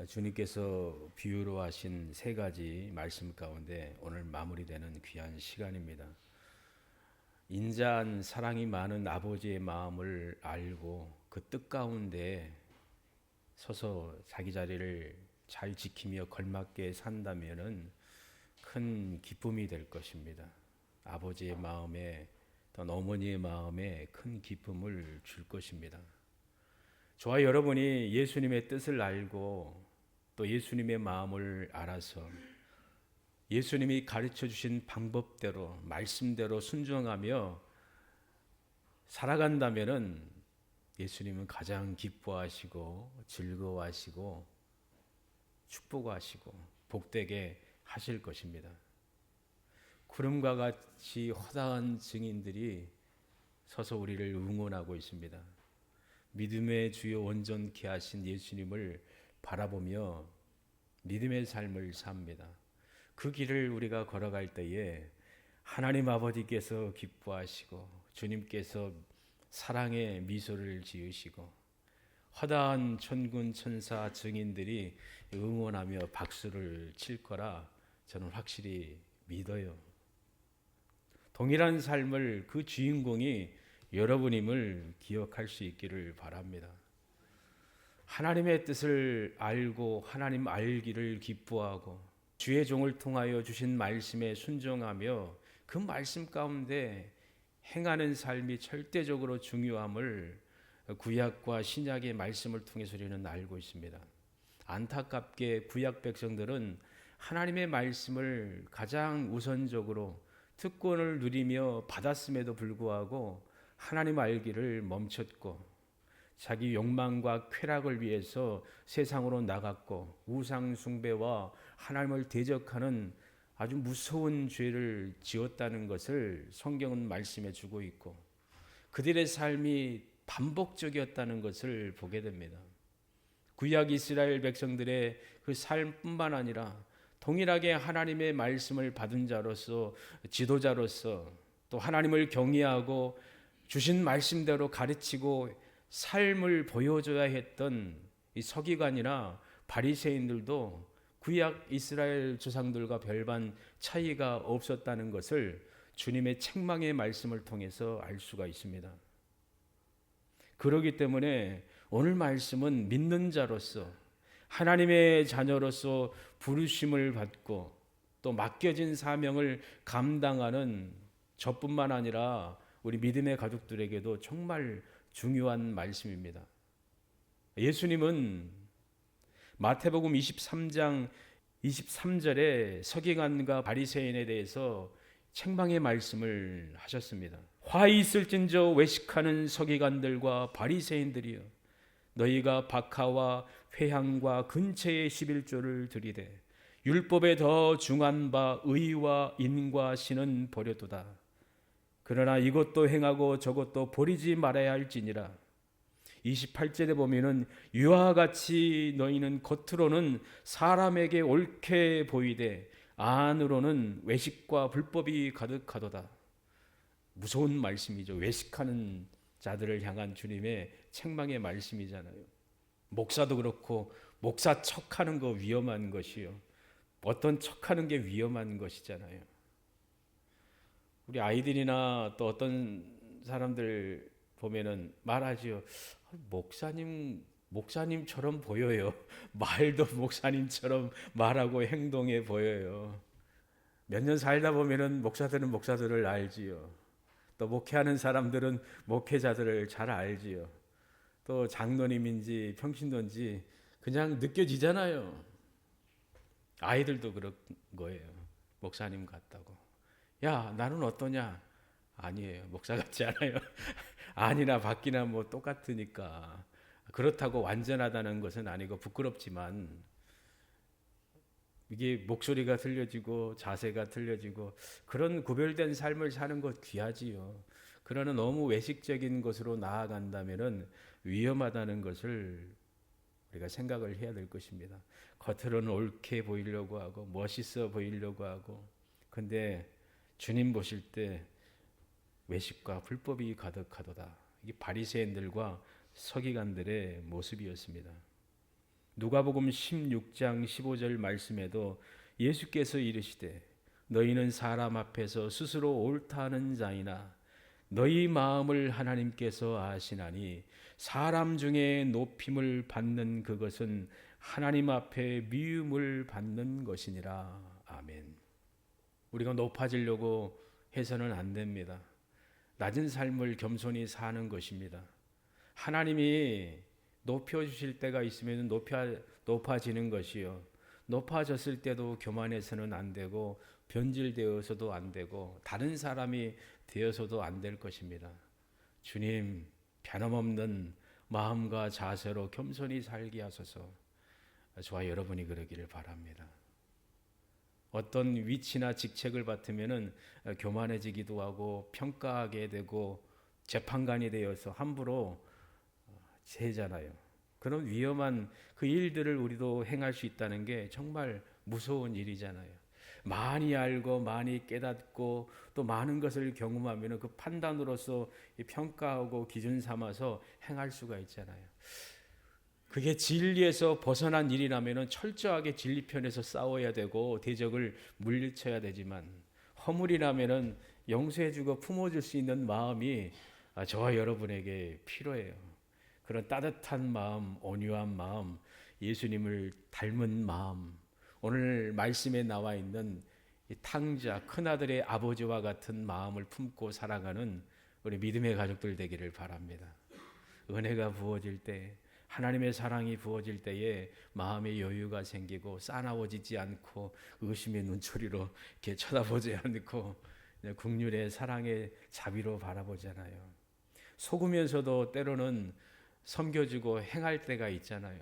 주님께서 비유로 하신 세 가지 말씀 가운데 오늘 마무리되는 귀한 시간입니다. 인자한 사랑이 많은 아버지의 마음을 알고 그 뜻 가운데 서서 자기 자리를 잘 지키며 걸맞게 산다면은 큰 기쁨이 될 것입니다. 아버지의 마음에 또 어머니의 마음에 큰 기쁨을 줄 것입니다. 저와 여러분이 예수님의 뜻을 알고 또 예수님의 마음을 알아서 예수님이 가르쳐 주신 방법대로 말씀대로 순종하며 살아간다면은 예수님은 가장 기뻐하시고 즐거워하시고 축복하시고 복되게 하실 것입니다. 구름과 같이 허다한 증인들이 서서 우리를 응원하고 있습니다. 믿음의 주요 온전케 하신 예수님을 바라보며 믿음의 삶을 삽니다. 그 길을 우리가 걸어갈 때에 하나님 아버지께서 기뻐하시고 주님께서 사랑의 미소를 지으시고 허다한 천군 천사 증인들이 응원하며 박수를 칠 거라 저는 확실히 믿어요. 동일한 삶을 그 주인공이 여러분임을 기억할 수 있기를 바랍니다. 하나님의 뜻을 알고 하나님 알기를 기뻐하고 주의 종을 통하여 주신 말씀에 순종하며 그 말씀 가운데 행하는 삶이 절대적으로 중요함을 구약과 신약의 말씀을 통해서 우리는 알고 있습니다. 안타깝게 구약 백성들은 하나님의 말씀을 가장 우선적으로 특권을 누리며 받았음에도 불구하고 하나님 알기를 멈췄고 자기 욕망과 쾌락을 위해서 세상으로 나갔고 우상 숭배와 하나님을 대적하는 아주 무서운 죄를 지었다는 것을 성경은 말씀해 주고 있고 그들의 삶이 반복적이었다는 것을 보게 됩니다. 구약 이스라엘 백성들의 그 삶뿐만 아니라 동일하게 하나님의 말씀을 받은 자로서 지도자로서 또 하나님을 경외하고 주신 말씀대로 가르치고 삶을 보여줘야 했던 이 서기관이나 바리새인들도 구약 이스라엘 조상들과 별반 차이가 없었다는 것을 주님의 책망의 말씀을 통해서 알 수가 있습니다. 그렇기 때문에 오늘 말씀은 믿는 자로서 하나님의 자녀로서 부르심을 받고 또 맡겨진 사명을 감당하는 저뿐만 아니라 우리 믿음의 가족들에게도 정말 중요한 말씀입니다. 예수님은 마태복음 23장 23절에 서기관과 바리새인에 대해서 책망의 말씀을 하셨습니다. 화 있을진저 외식하는 서기관들과 바리새인들이여 너희가 박하와 회향과 근처의 11조를 드리되 율법에 더 중한 바 의와 인과 신은 버려두다. 그러나 이것도 행하고 저것도 버리지 말아야 할지니라. 28절에 보면은 유아와 같이 너희는 겉으로는 사람에게 옳게 보이되 안으로는 외식과 불법이 가득하도다. 무서운 말씀이죠. 외식하는 자들을 향한 주님의 책망의 말씀이잖아요. 목사도 그렇고 목사 척하는 거 위험한 것이요. 어떤 척하는 게 위험한 것이잖아요. 우리 아이들이나 또 어떤 사람들 보면은 말하지요. 목사님처럼 보여요. 말도 목사님처럼 말하고 행동해 보여요. 몇 년 살다 보면은 목사들은 목사들을 알지요. 또 목회하는 사람들은 목회자들을 잘 알지요. 또 장로님인지 평신도인지 그냥 느껴지잖아요. 아이들도 그런 거예요. 목사님 같다고. 야, 나는 어떠냐? 아니에요. 목사 같지 않아요. 아니나 밖이나 뭐 똑같으니까. 그렇다고 완전하다는 것은 아니고 부끄럽지만 이게 목소리가 틀려지고 자세가 틀려지고 그런 구별된 삶을 사는 것 귀하지요. 그러나 너무 외식적인 것으로 나아간다면은 위험하다는 것을 우리가 생각을 해야 될 것입니다. 겉으로는 옳게 보이려고 하고 멋있어 보이려고 하고 근데 주님 보실 때 외식과 불법이 가득하도다. 이게 바리새인들과 서기관들의 모습이었습니다. 누가복음 16장 15절 말씀에도 예수께서 이르시되 너희는 사람 앞에서 스스로 옳다 하는 자이나 너희 마음을 하나님께서 아시나니 사람 중에 높임을 받는 그것은 하나님 앞에 미움을 받는 것이니라. 아멘. 우리가 높아지려고 해서는 안 됩니다. 낮은 삶을 겸손히 사는 것입니다. 하나님이 높여주실 때가 있으면 높아지는 것이요. 높아졌을 때도 교만해서는 안 되고 변질되어서도 안 되고 다른 사람이 되어서도 안 될 것입니다. 주님, 변함없는 마음과 자세로 겸손히 살게 하소서. 저와 여러분이 그러기를 바랍니다. 어떤 위치나 직책을 맡으면은 교만해지기도 하고 평가하게 되고 재판관이 되어서 함부로 세잖아요. 그런 위험한 그 일들을 우리도 행할 수 있다는 게 정말 무서운 일이잖아요. 많이 알고 많이 깨닫고 또 많은 것을 경험하면 그 판단으로서 평가하고 기준 삼아서 행할 수가 있잖아요. 그게 진리에서 벗어난 일이라면 철저하게 진리 편에서 싸워야 되고 대적을 물리쳐야 되지만 허물이라면 용서해주고 품어줄 수 있는 마음이 저와 여러분에게 필요해요. 그런 따뜻한 마음, 온유한 마음, 예수님을 닮은 마음, 오늘 말씀에 나와 있는 이 탕자, 큰아들의 아버지와 같은 마음을 품고 살아가는 우리 믿음의 가족들 되기를 바랍니다. 은혜가 부어질 때, 하나님의 사랑이 부어질 때에 마음의 여유가 생기고 싸나워지지 않고 의심의 눈초리로 이렇게 쳐다보지 않고 긍휼의 사랑의 자비로 바라보잖아요. 속으면서도 때로는 섬겨주고 행할 때가 있잖아요.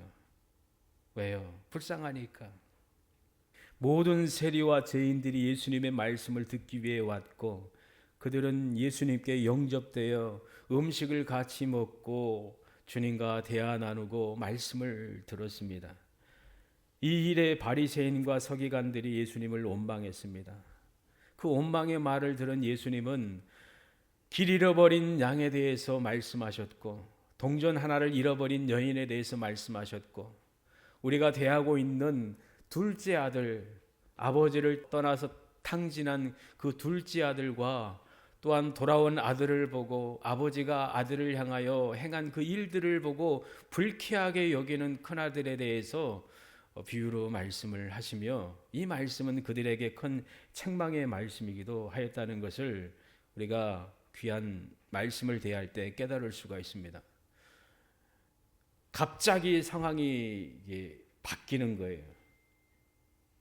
왜요? 불쌍하니까. 모든 세리와 죄인들이 예수님의 말씀을 듣기 위해 왔고 그들은 예수님께 영접되어 음식을 같이 먹고 주님과 대화 나누고 말씀을 들었습니다. 이 일에 바리새인과 서기관들이 예수님을 원망했습니다. 그 원망의 말을 들은 예수님은 길 잃어버린 양에 대해서 말씀하셨고 동전 하나를 잃어버린 여인에 대해서 말씀하셨고 우리가 대하고 있는 둘째 아들, 아버지를 떠나서 탕진한 그 둘째 아들과 또한 돌아온 아들을 보고 아버지가 아들을 향하여 행한 그 일들을 보고 불쾌하게 여기는 큰아들에 대해서 비유로 말씀을 하시며 이 말씀은 그들에게 큰 책망의 말씀이기도 하였다는 것을 우리가 귀한 말씀을 대할 때 깨달을 수가 있습니다. 갑자기 상황이 바뀌는 거예요.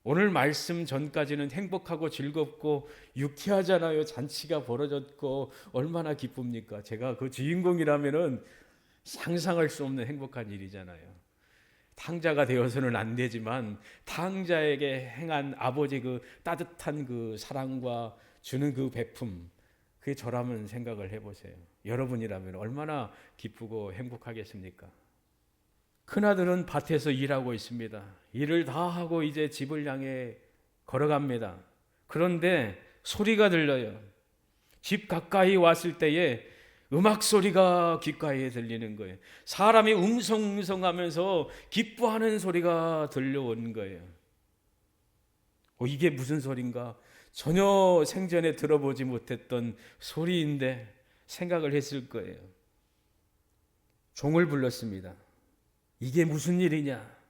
오늘 말씀 전까지는 행복하고 즐겁고 유쾌하잖아요. 잔치가 벌어졌고 얼마나 기쁩니까? 제가 그 주인공이라면은 상상할 수 없는 행복한 일이잖아요. 탕자가 되어서는 안 되지만 탕자에게 행한 아버지 그 따뜻한 그 사랑과 주는 그 베품, 그게 저라면 생각을 해보세요. 여러분이라면 얼마나 기쁘고 행복하겠습니까? 큰아들은 밭에서 일하고 있습니다. 일을 다 하고 이제 집을 향해 걸어갑니다. 그런데 소리가 들려요. 집 가까이 왔을 때에 음악 소리가 귓가에 들리는 거예요. 사람이 웅성웅성하면서 기뻐하는 소리가 들려온 거예요. 이게 무슨 소린가? 전혀 생전에 들어보지 못했던 소리인데 생각을 했을 거예요. 종을 불렀습니다. 이게 무슨 일이냐?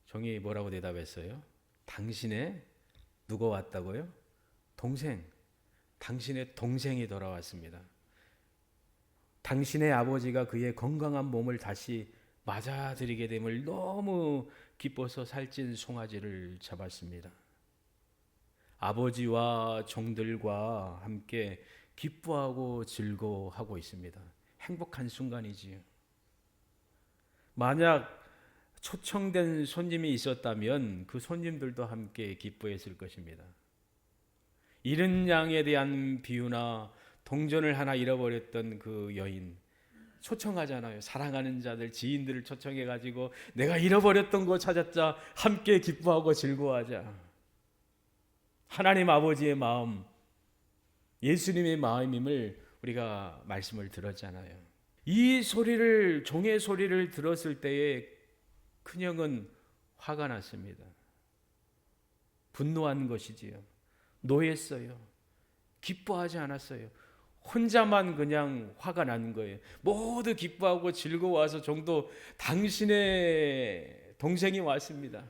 종이 뭐라고 대답했어요? 당신의 누가 왔다고요? 동생. 당신의 동생이 돌아왔습니다. 당신의 아버지가 그의 건강한 몸을 다시 맞아들이게 됨을 너무 기뻐서 살찐 송아지를 잡았습니다. 아버지와 종들과 함께 기뻐하고 즐거워하고 있습니다. 행복한 순간이지요. 만약 초청된 손님이 있었다면 그 손님들도 함께 기뻐했을 것입니다. 잃은 양에 대한 비유나 동전을 하나 잃어버렸던 그 여인, 초청하잖아요. 사랑하는 자들, 지인들을 초청해가지고 내가 잃어버렸던 거 찾았자, 함께 기뻐하고 즐거워하자. 하나님 아버지의 마음, 예수님의 마음임을 우리가 말씀을 들었잖아요. 이 소리를, 종의 소리를 들었을 때에 큰형은 화가 났습니다. 분노한 것이지요. 노했어요. 기뻐하지 않았어요. 혼자만 그냥 화가 난 거예요. 모두 기뻐하고 즐거워서 정도 당신의 동생이 왔습니다.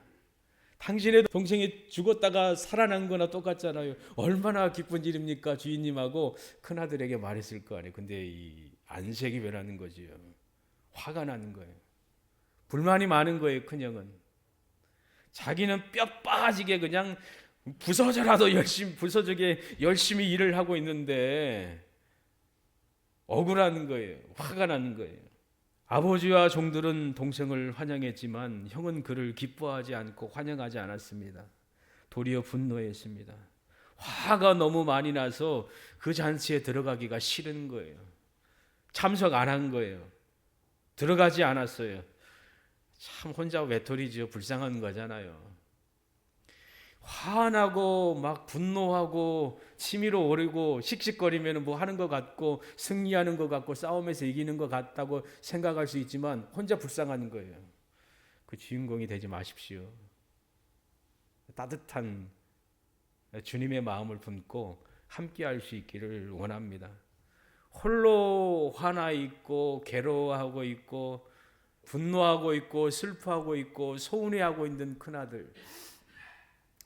당신의 동생이 죽었다가 살아난 거나 똑같잖아요. 얼마나 기쁜 일입니까? 주인님하고 큰아들에게 말했을 거 아니에요. 근데 이 안색이 변하는 거지요. 화가 나는 거예요. 불만이 많은 거예요. 큰형은. 자기는 뼈 빠지게 그냥 부서져라도 부서지게 열심히 일을 하고 있는데 억울한 거예요. 화가 나는 거예요. 아버지와 종들은 동생을 환영했지만 형은 그를 기뻐하지 않고 환영하지 않았습니다. 도리어 분노했습니다. 화가 너무 많이 나서 그 잔치에 들어가기가 싫은 거예요. 참석 안 한 거예요. 들어가지 않았어요. 참 혼자 외톨이지요. 불쌍한 거잖아요. 화나고 막 분노하고 치밀어 오르고 씩씩거리면 뭐 하는 것 같고 승리하는 것 같고 싸움에서 이기는 것 같다고 생각할 수 있지만 혼자 불쌍한 거예요. 그 주인공이 되지 마십시오. 따뜻한 주님의 마음을 품고 함께할 수 있기를 원합니다. 홀로 화나 있고 괴로워하고 있고 분노하고 있고 슬퍼하고 있고 서운해하고 있는 큰아들,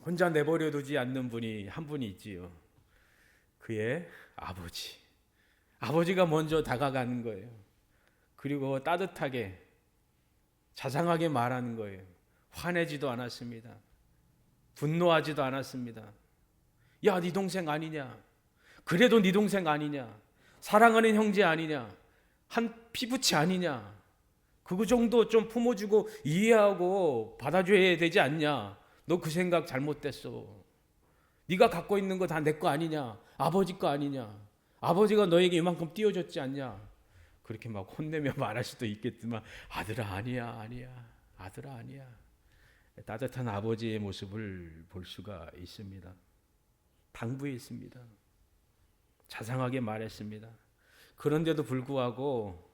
혼자 내버려 두지 않는 분이 한 분이 있지요. 그의 아버지. 아버지가 먼저 다가가는 거예요. 그리고 따뜻하게 자상하게 말하는 거예요. 화내지도 않았습니다. 분노하지도 않았습니다. 야, 네 동생 아니냐? 그래도 네 동생 아니냐? 사랑하는 형제 아니냐? 한 피부치 아니냐? 그 정도 좀 품어주고 이해하고 받아줘야 되지 않냐? 너 그 생각 잘못됐어. 네가 갖고 있는 거 다 내 거 아니냐? 아버지 거 아니냐? 아버지가 너에게 이만큼 띄워줬지 않냐? 그렇게 막 혼내며 말할 수도 있겠지만 아들아 아니야. 아들아 아니야. 따뜻한 아버지의 모습을 볼 수가 있습니다. 당부했습니다. 자상하게 말했습니다. 그런데도 불구하고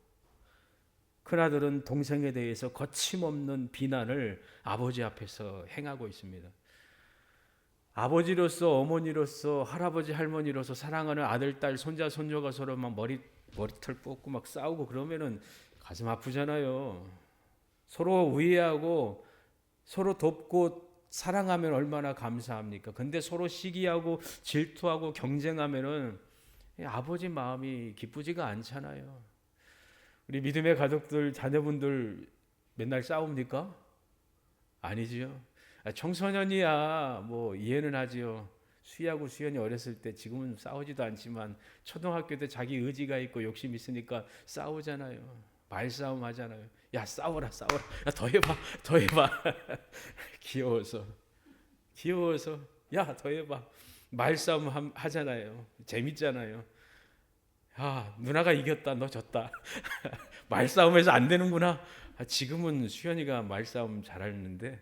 큰아들은 동생에 대해서 거침없는 비난을 아버지 앞에서 행하고 있습니다. 아버지로서 어머니로서 할아버지 할머니로서 사랑하는 아들, 딸, 손자, 손녀가 서로 막 머리털 뽑고 막 싸우고 그러면은 가슴 아프잖아요. 서로 우애하고 서로 돕고 사랑하면 얼마나 감사합니까? 근데 서로 시기하고 질투하고 경쟁하면은 아버지 마음이 기쁘지가 않잖아요. 우리 믿음의 가족들, 자녀분들 맨날 싸웁니까? 아니지요. 청소년이야 뭐 이해는 하지요. 수희하고 수연이 어렸을 때 지금은 싸우지도 않지만 초등학교 때 자기 의지가 있고 욕심 있으니까 싸우잖아요. 말싸움 하잖아요. 야 싸워라. 야 더 해봐. 귀여워서 야 더 해봐. 말싸움 하잖아요. 재밌잖아요. 야 누나가 이겼다 너 졌다. 말싸움에서 안 되는구나. 지금은 수연이가 말싸움 잘하는데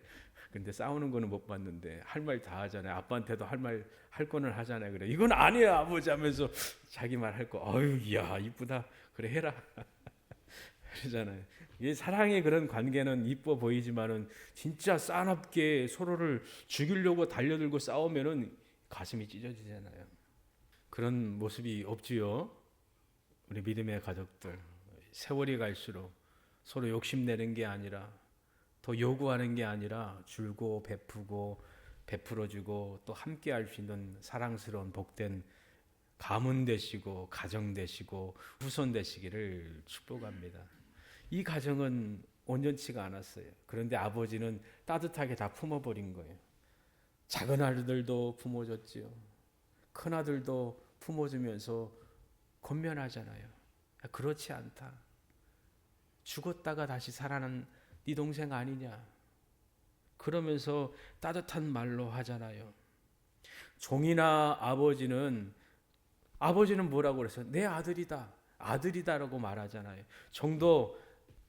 근데 싸우는 거는 못 봤는데 할 말 다 하잖아요. 아빠한테도 할 거는 하잖아요. 그래 이건 아니야 아버지 하면서 자기 말 할 거. 어휴 야 이쁘다. 그래 해라. 그러잖아요. 이 사랑의 그런 관계는 이뻐 보이지만은 진짜 싸납게 서로를 죽이려고 달려들고 싸우면은 가슴이 찢어지잖아요. 그런 모습이 없지요. 우리 믿음의 가족들 세월이 갈수록 서로 욕심내는 게 아니라 더 요구하는 게 아니라 줄고 베푸고 베풀어주고 또 함께 할 수 있는 사랑스러운 복된 가문 되시고 가정 되시고 후손 되시기를 축복합니다. 이 가정은 온전치가 않았어요. 그런데 아버지는 따뜻하게 다 품어버린 거예요. 작은 아들들도 품어줬지요. 큰 아들도 품어주면서 권면하잖아요. 그렇지 않다. 죽었다가 다시 살아난 네 동생 아니냐. 그러면서 따뜻한 말로 하잖아요. 종이나 아버지는 뭐라고 그랬어요? 내 아들이다라고 말하잖아요. 종도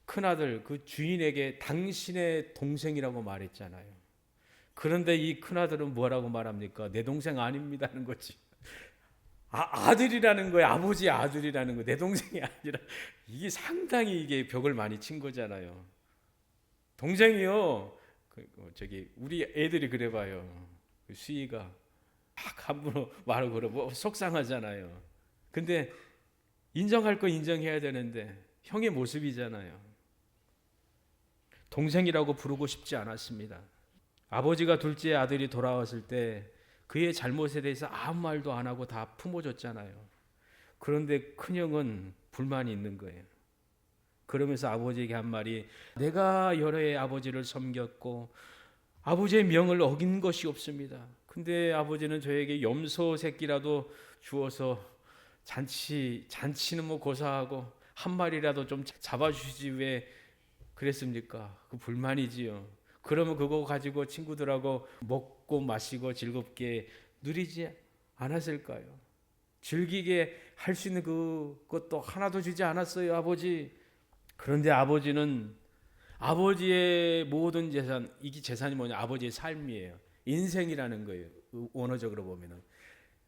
큰아들 그 주인에게 당신의 동생이라고 말했잖아요. 그런데 이 큰아들은 뭐라고 말합니까? 내 동생 아닙니다는 거지. 아들이라는 거예요. 아버지의 아들이라는 거. 내 동생이 아니라. 이게 상당히 이게 벽을 많이 친 거잖아요. 동생이요. 우리 애들이 그래봐요. 수희가 막 함부로 말하고 그러고 뭐 속상하잖아요. 근데 인정할 거 인정해야 되는데 형의 모습이잖아요. 동생이라고 부르고 싶지 않았습니다. 아버지가 둘째 아들이 돌아왔을 때 그의 잘못에 대해서 아무 말도 안 하고 다 품어줬잖아요. 그런데 큰형은 불만이 있는 거예요. 그러면서 아버지에게 한 말이, 내가 여러 해 아버지를 섬겼고 아버지의 명을 어긴 것이 없습니다. 근데 아버지는 저에게 염소 새끼라도 주어서 잔치는 뭐 고사하고 한 마리라도 좀 잡아주시지 왜 그랬습니까? 그 불만이지요. 그러면 그거 가지고 친구들하고 먹고 마시고 즐겁게 누리지 않았을까요? 즐기게 할 수 있는 그것도 하나도 주지 않았어요, 아버지. 그런데 아버지는 아버지의 모든 재산, 이게 재산이 뭐냐? 아버지의 삶이에요. 인생이라는 거예요. 원어적으로 보면은.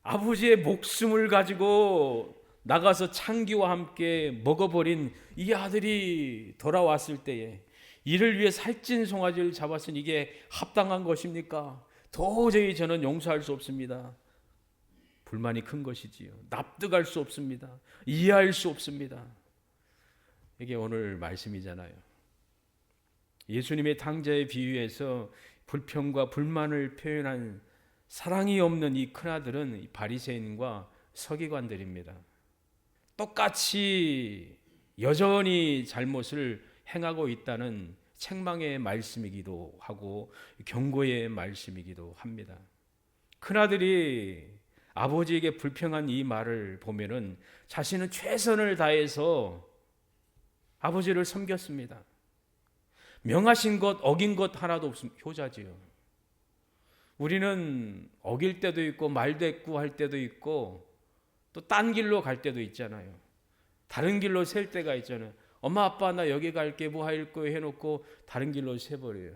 아버지의 목숨을 가지고 나가서 창기와 함께 먹어버린 이 아들이 돌아왔을 때에 이를 위해 살찐 송아지를 잡았으니 이게 합당한 것입니까? 도저히 저는 용서할 수 없습니다. 불만이 큰 것이지요. 납득할 수 없습니다. 이해할 수 없습니다. 이게 오늘 말씀이잖아요. 예수님의 탕자의 비유에서 불평과 불만을 표현한 사랑이 없는 이 큰아들은 바리새인과 서기관들입니다. 똑같이 여전히 잘못을 행하고 있다는 책망의 말씀이기도 하고 경고의 말씀이기도 합니다. 큰아들이 아버지에게 불평한 이 말을 보면은 자신은 최선을 다해서 아버지를 섬겼습니다. 명하신 것, 어긴 것 하나도 없습니다. 효자지요. 우리는 어길 때도 있고 말대꾸할 때도 있고 또 딴 길로 갈 때도 있잖아요. 다른 길로 셀 때가 있잖아요. 엄마 아빠 나 여기 갈게 뭐 할 거예요 해놓고 다른 길로 새버려요.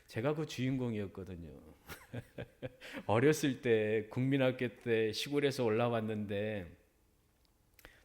제가 그 주인공이었거든요. 어렸을 때 국민학교 때 시골에서 올라왔는데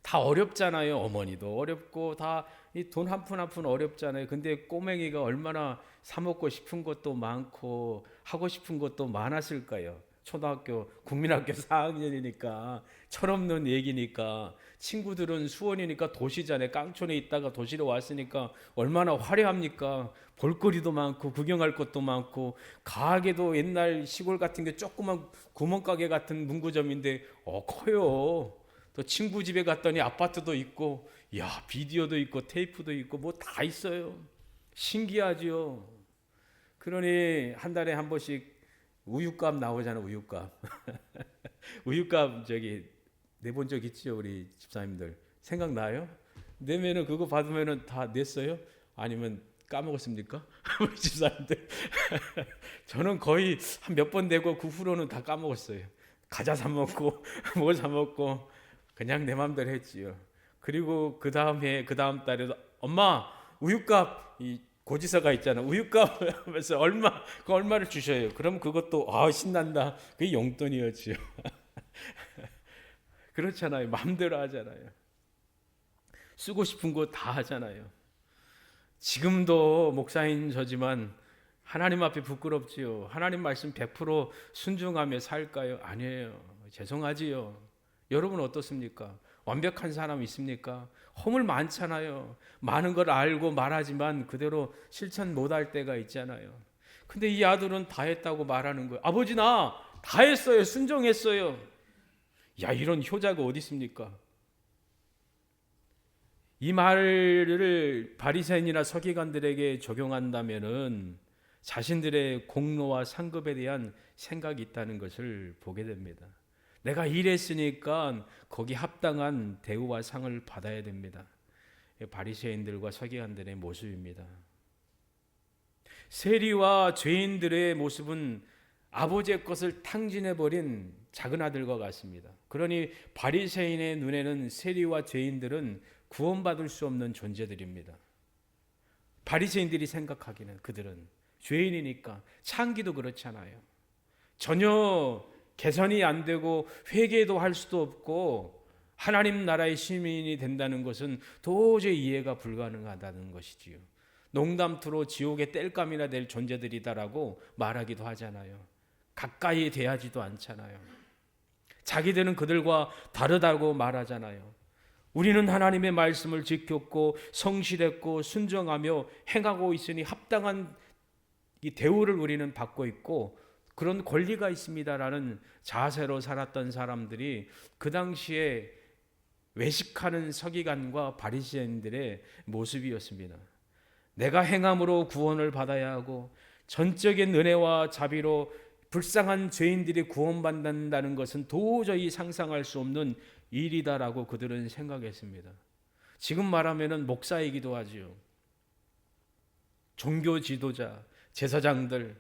다 어렵잖아요. 어머니도 어렵고 다 이 돈 한 푼 한 푼 어렵잖아요. 근데 꼬맹이가 얼마나 사 먹고 싶은 것도 많고 하고 싶은 것도 많았을까요? 초등학교 국민학교 4학년이니까 철없는 얘기니까 친구들은 수원이니까 도시잖아요. 깡촌에 있다가 도시로 왔으니까 얼마나 화려합니까? 볼거리도 많고 구경할 것도 많고 가게도 옛날 시골 같은 게 조그만 구멍가게 같은 문구점인데 커요. 또 친구 집에 갔더니 아파트도 있고 야 비디오도 있고 테이프도 있고 뭐 다 있어요. 신기하지요. 그러니 한 달에 한 번씩 우유값 나오잖아. 우유값. 우유값 내본 적 있죠 우리 집사님들. 생각나요? 내면은 그거 받으면은 다 냈어요? 아니면 까먹었습니까? 우리 집사님들. 저는 거의 한 몇 번 내고 그 후로는 다 까먹었어요. 과자 사 먹고 뭐 사 먹고 그냥 내 마음대로 했지요. 그리고 그 다음 달에도 엄마 우유값 이 고지서가 있잖아. 우유값 하면서 얼마를 주셔요. 그럼 그것도 신난다. 그게 용돈이었지요. 그렇잖아요. 마음대로 하잖아요. 쓰고 싶은 거 다 하잖아요. 지금도 목사인 저지만 하나님 앞에 부끄럽지요. 하나님 말씀 100% 순종하며 살까요? 아니에요. 죄송하지요. 여러분 어떻습니까? 완벽한 사람 있습니까? 허물 많잖아요. 많은 걸 알고 말하지만 그대로 실천 못할 때가 있잖아요. 근데 이 아들은 다 했다고 말하는 거예요. 아버지 나 다 했어요. 순종했어요. 야 이런 효자가 어디 있습니까? 이 말을 바리새인이나 서기관들에게 적용한다면은 자신들의 공로와 상급에 대한 생각이 있다는 것을 보게 됩니다. 내가 일했으니까 거기 합당한 대우와 상을 받아야 됩니다. 바리새인들과 서기관들의 모습입니다. 세리와 죄인들의 모습은 아버지의 것을 탕진해버린 작은 아들과 같습니다. 그러니 바리새인의 눈에는 세리와 죄인들은 구원받을 수 없는 존재들입니다. 바리새인들이 생각하기는 그들은 죄인이니까 창기도 그렇잖아요. 전혀 개선이 안 되고 회개도 할 수도 없고 하나님 나라의 시민이 된다는 것은 도저히 이해가 불가능하다는 것이지요. 농담투로 지옥의 땔감이나 될 존재들이다라고 말하기도 하잖아요. 가까이 대하지도 않잖아요. 자기들은 그들과 다르다고 말하잖아요. 우리는 하나님의 말씀을 지켰고 성실했고 순종하며 행하고 있으니 합당한 이 대우를 우리는 받고 있고 그런 권리가 있습니다라는 자세로 살았던 사람들이 그 당시에 외식하는 서기관과 바리새인들의 모습이었습니다. 내가 행함으로 구원을 받아야 하고 전적인 은혜와 자비로 불쌍한 죄인들이 구원받는다는 것은 도저히 상상할 수 없는 일이다라고 그들은 생각했습니다. 지금 말하면은 목사이기도 하지요. 종교 지도자, 제사장들,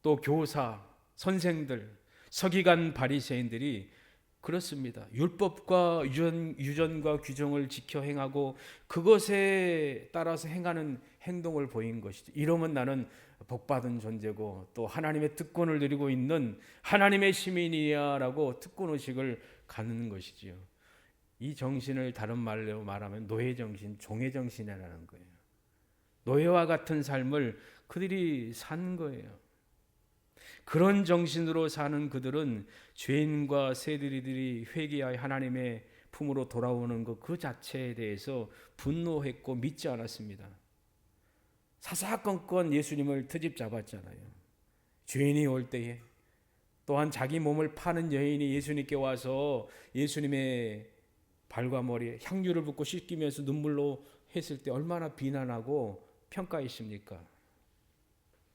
또 교사, 선생들, 서기관, 바리새인들이 그렇습니다. 율법과 유전과 규정을 지켜 행하고 그것에 따라서 행하는 행동을 보인 것이죠. 이러면 나는 복받은 존재고 또 하나님의 특권을 누리고 있는 하나님의 시민이야라고 특권의식을 갖는 것이지요. 이 정신을 다른 말로 말하면 노예정신, 종예정신이라는 거예요. 노예와 같은 삶을 그들이 산 거예요. 그런 정신으로 사는 그들은 죄인과 새들이들이 회개하여 하나님의 품으로 돌아오는 것 그 자체에 대해서 분노했고 믿지 않았습니다. 사사건건 예수님을 트집 잡았잖아요. 죄인이 올 때에 또한 자기 몸을 파는 여인이 예수님께 와서 예수님의 발과 머리에 향유를 붓고 씻기면서 눈물로 했을 때 얼마나 비난하고 평가했습니까?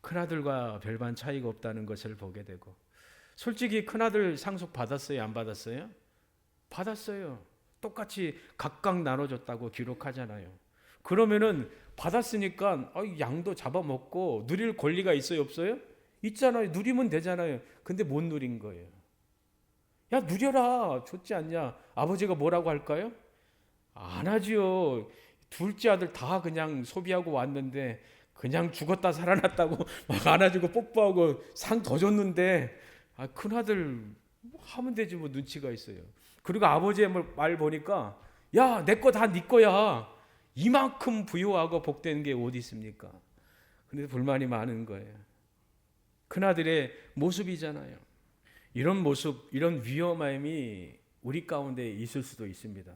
큰아들과 별반 차이가 없다는 것을 보게 되고 솔직히 큰아들 상속 받았어요? 안 받았어요? 받았어요. 똑같이 각각 나눠줬다고 기록하잖아요. 그러면은 받았으니까 양도 잡아먹고 누릴 권리가 있어요? 없어요? 있잖아요. 누리면 되잖아요. 근데 못 누린 거예요. 야 누려라. 좋지 않냐? 아버지가 뭐라고 할까요? 안 하지요. 둘째 아들 다 그냥 소비하고 왔는데 그냥 죽었다 살아났다고 막 안아주고 뽀뽀하고 상 더 줬는데 큰아들 하면 되지 뭐 눈치가 있어요. 그리고 아버지의 말 보니까 야 내 거 다 네 거야. 이만큼 부유하고 복된 게 어디 있습니까? 그런데 불만이 많은 거예요. 큰아들의 모습이잖아요. 이런 모습, 이런 위험함이 우리 가운데 있을 수도 있습니다.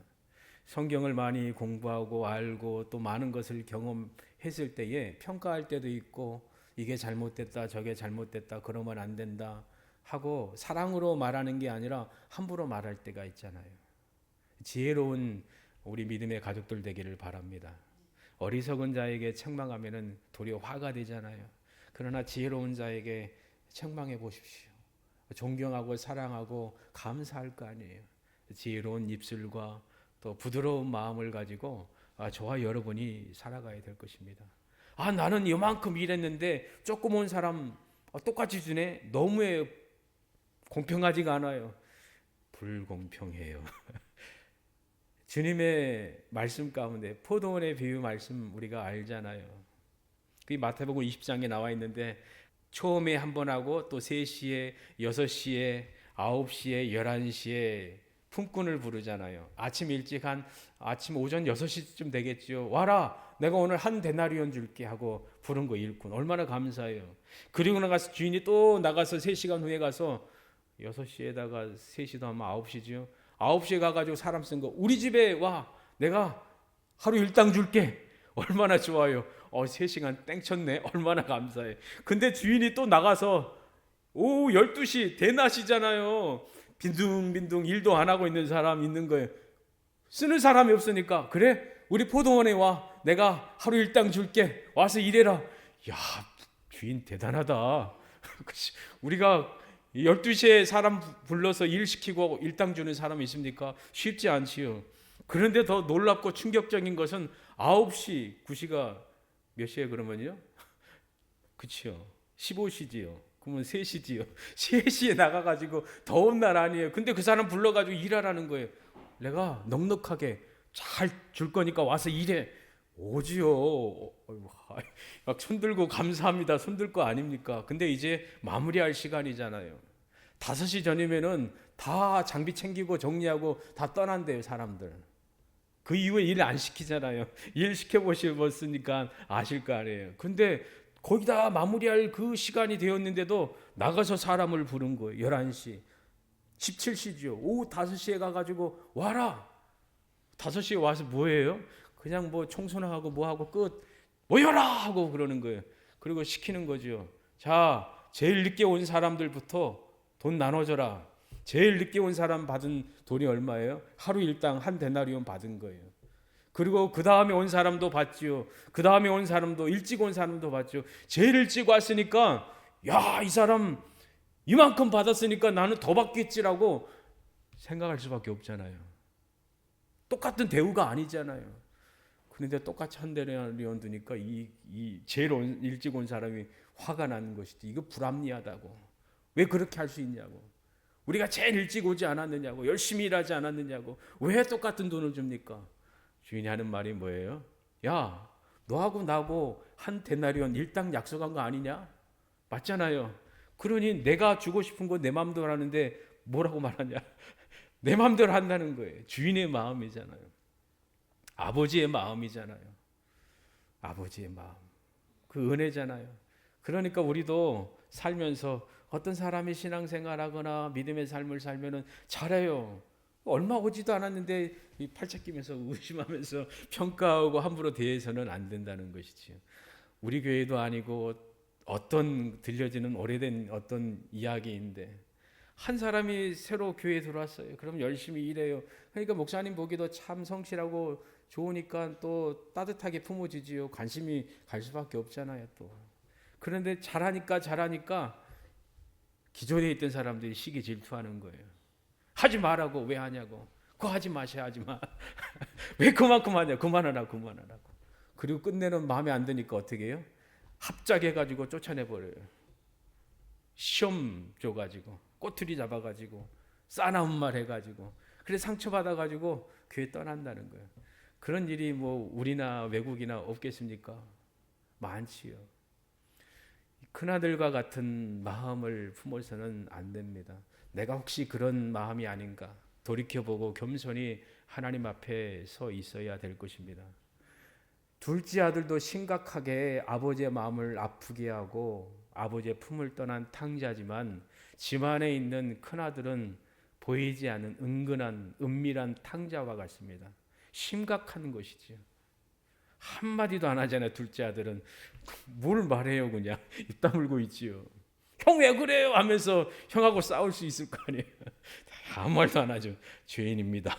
성경을 많이 공부하고 알고 또 많은 것을 경험했을 때에 평가할 때도 있고 이게 잘못됐다 저게 잘못됐다 그러면 안 된다 하고 사랑으로 말하는 게 아니라 함부로 말할 때가 있잖아요. 지혜로운 우리 믿음의 가족들 되기를 바랍니다. 어리석은 자에게 책망하면 도리어 화가 되잖아요. 그러나 지혜로운 자에게 책망해 보십시오. 존경하고 사랑하고 감사할 거 아니에요. 지혜로운 입술과 또 부드러운 마음을 가지고 저와 여러분이 살아가야 될 것입니다. 나는 이만큼 일했는데 조금 온 사람 똑같이 주네. 너무 공평하지가 않아요. 불공평해요. 주님의 말씀 가운데 포도원의 비유 말씀 우리가 알잖아요. 그 마태복음 20장에 나와 있는데 처음에 한 번 하고 또 3시에 6시에 9시에 11시에 품꾼을 부르잖아요. 아침 일찍 아침 오전 6시쯤 되겠죠. 와라 내가 오늘 한 데나리온 줄게 하고 부른 거 일꾼 얼마나 감사해요. 그리고 나가서 주인이 또 나가서 3시간 후에 가서 6시에다가 3시도 하면 9시죠. 9시에 가가지고 사람 쓴 거 우리 집에 와 내가 하루 일당 줄게 얼마나 좋아요. 3시간 땡쳤네 얼마나 감사해. 근데 주인이 또 나가서 오후 12시 대낮이잖아요. 빈둥빈둥 일도 안 하고 있는 사람 있는 거예요. 쓰는 사람이 없으니까 그래 우리 포도원에 와 내가 하루 일당 줄게 와서 일해라. 야 주인 대단하다. 우리가 12시에 사람 불러서 일 시키고 일당 주는 사람이 있습니까? 쉽지 않지요. 그런데 더 놀랍고 충격적인 것은 9시 9시가 몇 시에 그러면요? 그치요 15시지요. 그러면 3시지요. 3시에 나가가지고 더운 날 아니에요. 근데 그 사람 불러가지고 일하라는 거예요. 내가 넉넉하게 잘 줄 거니까 와서 일해. 오지요. 막 손들고 감사합니다. 손들 거 아닙니까? 근데 이제 마무리할 시간이잖아요. 5시 전이면은 다 장비 챙기고 정리하고 다 떠난대요, 사람들. 그 이후에 일 안 시키잖아요. 일 시켜보셨으니까 아실 거 아니에요. 근데 거기다 마무리할 그 시간이 되었는데도 나가서 사람을 부른 거예요. 11시. 17시죠. 오후 5시에 가가지고 와라. 5시에 와서 뭐예요? 그냥 뭐 청소나 하고 뭐 하고 끝. 모여라 하고 그러는 거예요. 그리고 시키는 거죠. 자, 제일 늦게 온 사람들부터 돈 나눠줘라. 제일 늦게 온 사람 받은 돈이 얼마예요? 하루 일당 한 데나리온 받은 거예요. 그리고 그 다음에 온 사람도 받지요. 그 다음에 온 사람도, 일찍 온 사람도 받죠. 제일 일찍 왔으니까 야, 이 사람 이만큼 받았으니까 나는 더 받겠지라고 생각할 수밖에 없잖아요. 똑같은 대우가 아니잖아요. 그런데 똑같이 한 데나리온 드니까 이 제일 일찍 온 사람이 화가 나는 것이지. 이거 불합리하다고. 왜 그렇게 할 수 있냐고. 우리가 제일 일찍 오지 않았느냐고. 열심히 일하지 않았느냐고. 왜 똑같은 돈을 줍니까? 주인이 하는 말이 뭐예요? 야, 너하고 나하고 한 데나리온 일당 약속한 거 아니냐? 맞잖아요. 그러니 내가 주고 싶은 거 내 마음대로 하는데 뭐라고 말하냐? 내 마음대로 한다는 거예요. 주인의 마음이잖아요. 아버지의 마음이잖아요. 아버지의 마음. 그 은혜잖아요. 그러니까 우리도 살면서 어떤 사람이 신앙생활하거나 믿음의 삶을 살면은 잘해요. 얼마 오지도 않았는데 이 팔짝 끼면서 의심하면서 평가하고 함부로 대해서는 안 된다는 것이지요. 우리 교회도 아니고 어떤 들려지는 오래된 어떤 이야기인데 한 사람이 새로 교회에 들어왔어요. 그럼 열심히 일해요. 그러니까 목사님 보기도 참 성실하고 좋으니까 또 따뜻하게 품어주지요. 관심이 갈 수밖에 없잖아요. 또 그런데 잘하니까 기존에 있던 사람들이 시기 질투하는 거예요. 하지 말라고. 왜 하냐고. 그거 하지 마셔야 하지 마. 왜 그만큼 하냐. 그만하라고. 그리고 끝내는 마음에 안 드니까 어떻게 해요? 합작해가지고 쫓아내버려요. 시험 줘가지고 꼬투리 잡아가지고 싸나운 말 해가지고 그래 상처받아가지고 교회 떠난다는 거예요. 그런 일이 뭐 우리나 외국이나 없겠습니까? 많지요. 큰아들과 같은 마음을 품어서는 안 됩니다. 내가 혹시 그런 마음이 아닌가 돌이켜보고 겸손히 하나님 앞에 서 있어야 될 것입니다. 둘째 아들도 심각하게 아버지의 마음을 아프게 하고 아버지의 품을 떠난 탕자지만 집안에 있는 큰아들은 보이지 않는 은근한 은밀한 탕자와 같습니다. 심각한 것이지요. 한마디도 안 하잖아요. 둘째 아들은 뭘 말해요. 그냥 입 다물고 있지요. 형 왜 그래요? 하면서 형하고 싸울 수 있을 거 아니에요. 아무 말도 안 하죠. 죄인입니다.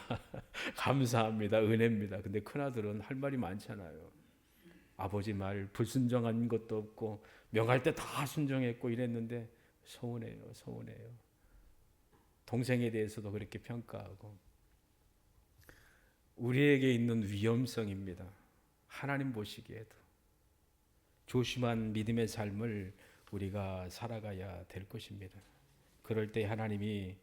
감사합니다. 은혜입니다. 근데 큰아들은 할 말이 많잖아요. 아버지 말 불순종한 것도 없고 명할 때 다 순종했고 이랬는데 서운해요. 동생에 대해서도 그렇게 평가하고. 우리에게 있는 위험성입니다. 하나님 보시기에도 조심한 믿음의 삶을 우리가 살아가야 될 것입니다. 그럴 때 하나님이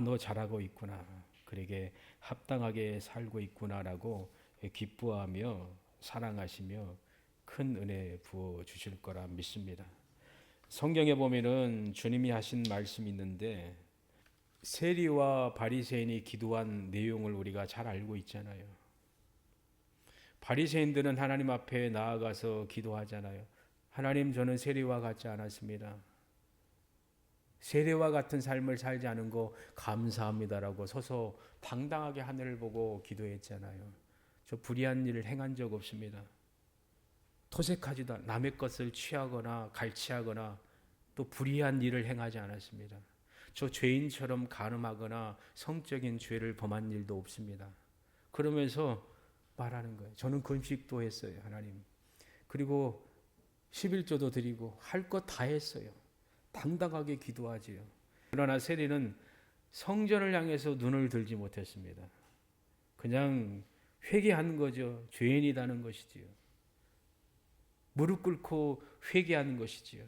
너 잘하고 있구나. 그에게 합당하게 살고 있구나라고 기뻐하며 사랑하시며 큰 은혜 부어 주실 거라 믿습니다. 성경에 보면은 주님이 하신 말씀이 있는데 세리와 바리새인이 기도한 내용을 우리가 잘 알고 있잖아요. 바리새인들은 하나님 앞에 나아가서 기도하잖아요. 하나님, 저는 세리와 같지 않았습니다. 세리와 같은 삶을 살지 않은 거 감사합니다라고 서서 당당하게 하늘을 보고 기도했잖아요. 저 불의한 일을 행한 적 없습니다. 토색하지도 않, 남의 것을 취하거나 갈취하거나 또 불의한 일을 행하지 않았습니다. 저 죄인처럼 간음하거나 성적인 죄를 범한 일도 없습니다. 그러면서 말하는 거예요. 저는 금식도 했어요, 하나님. 그리고 11조도 드리고 할 것 다 했어요. 당당하게 기도하지요. 그러나 세리는 성전을 향해서 눈을 들지 못했습니다. 그냥 회개한 거죠. 죄인이라는 것이지요. 무릎 꿇고 회개하는 것이지요.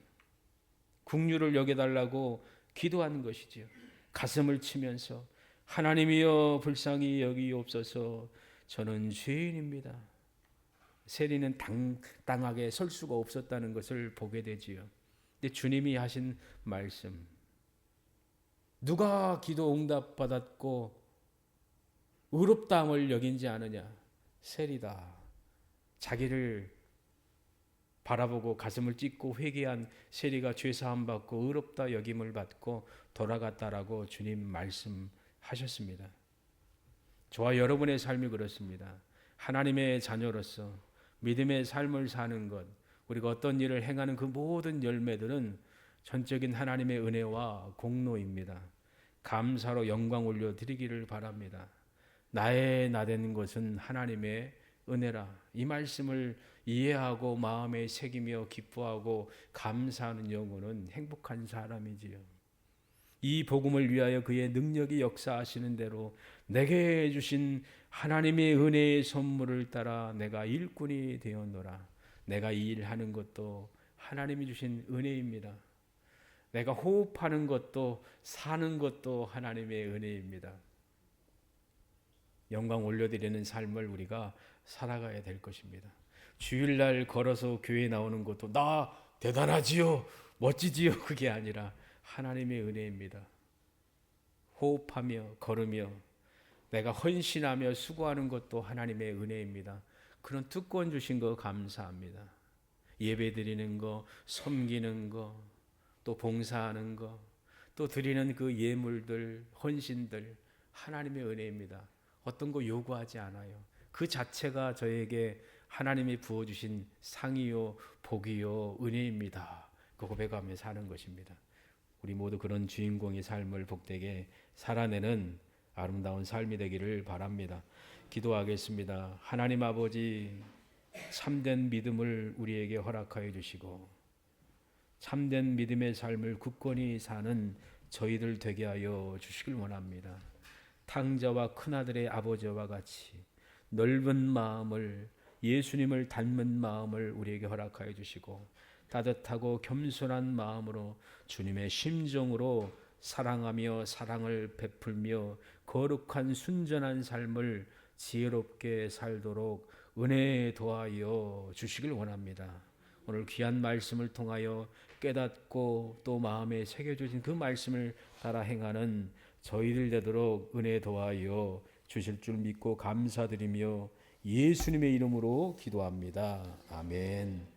긍휼을 여겨달라고 기도하는 것이지요. 가슴을 치면서 하나님이여 불쌍히 여기옵소서, 저는 죄인입니다. 세리는 당당하게 설 수가 없었다는 것을 보게 되지요. 근데 주님이 하신 말씀, 누가 기도 응답 받았고 의롭다함을 여긴지 아느냐? 세리다. 자기를 바라보고 가슴을 찢고 회개한 세리가 죄사함 받고 의롭다 여김을 받고 돌아갔다라고 주님 말씀하셨습니다. 저와 여러분의 삶이 그렇습니다. 하나님의 자녀로서 믿음의 삶을 사는 것, 우리가 어떤 일을 행하는 그 모든 열매들은 전적인 하나님의 은혜와 공로입니다. 감사로 영광 올려드리기를 바랍니다. 나의 나된 것은 하나님의 은혜라. 이 말씀을 이해하고 마음에 새기며 기뻐하고 감사하는 영혼은 행복한 사람이지요. 이 복음을 위하여 그의 능력이 역사하시는 대로 내게 주신 하나님의 은혜의 선물을 따라 내가 일꾼이 되었노라. 내가 이 일하는 것도 하나님이 주신 은혜입니다. 내가 호흡하는 것도 사는 것도 하나님의 은혜입니다. 영광 올려드리는 삶을 우리가 살아가야 될 것입니다. 주일날 걸어서 교회 나오는 것도 나 대단하지요, 멋지지요, 그게 아니라 하나님의 은혜입니다. 호흡하며 걸으며 내가 헌신하며 수고하는 것도 하나님의 은혜입니다. 그런 특권 주신 거 감사합니다. 예배 드리는 거, 섬기는 거, 또 봉사하는 거, 또 드리는 그 예물들, 헌신들 하나님의 은혜입니다. 어떤 거 요구하지 않아요. 그 자체가 저에게 하나님이 부어주신 상이요, 복이요, 은혜입니다. 그 고백하며 사는 것입니다. 우리 모두 그런 주인공의 삶을 복되게 살아내는 아름다운 삶이 되기를 바랍니다. 기도하겠습니다. 하나님 아버지, 참된 믿음을 우리에게 허락하여 주시고 참된 믿음의 삶을 굳건히 사는 저희들 되게 하여 주시길 원합니다. 탕자와 큰아들의 아버지와 같이 넓은 마음을, 예수님을 닮은 마음을 우리에게 허락하여 주시고 따뜻하고 겸손한 마음으로 주님의 심정으로 사랑하며 사랑을 베풀며 거룩한 순전한 삶을 지혜롭게 살도록 은혜 도하여 주시길 원합니다. 오늘 귀한 말씀을 통하여 깨닫고 또 마음에 새겨주신 그 말씀을 따라 행하는 저희들 되도록 은혜 도하여 주실 줄 믿고 감사드리며 예수님의 이름으로 기도합니다. 아멘.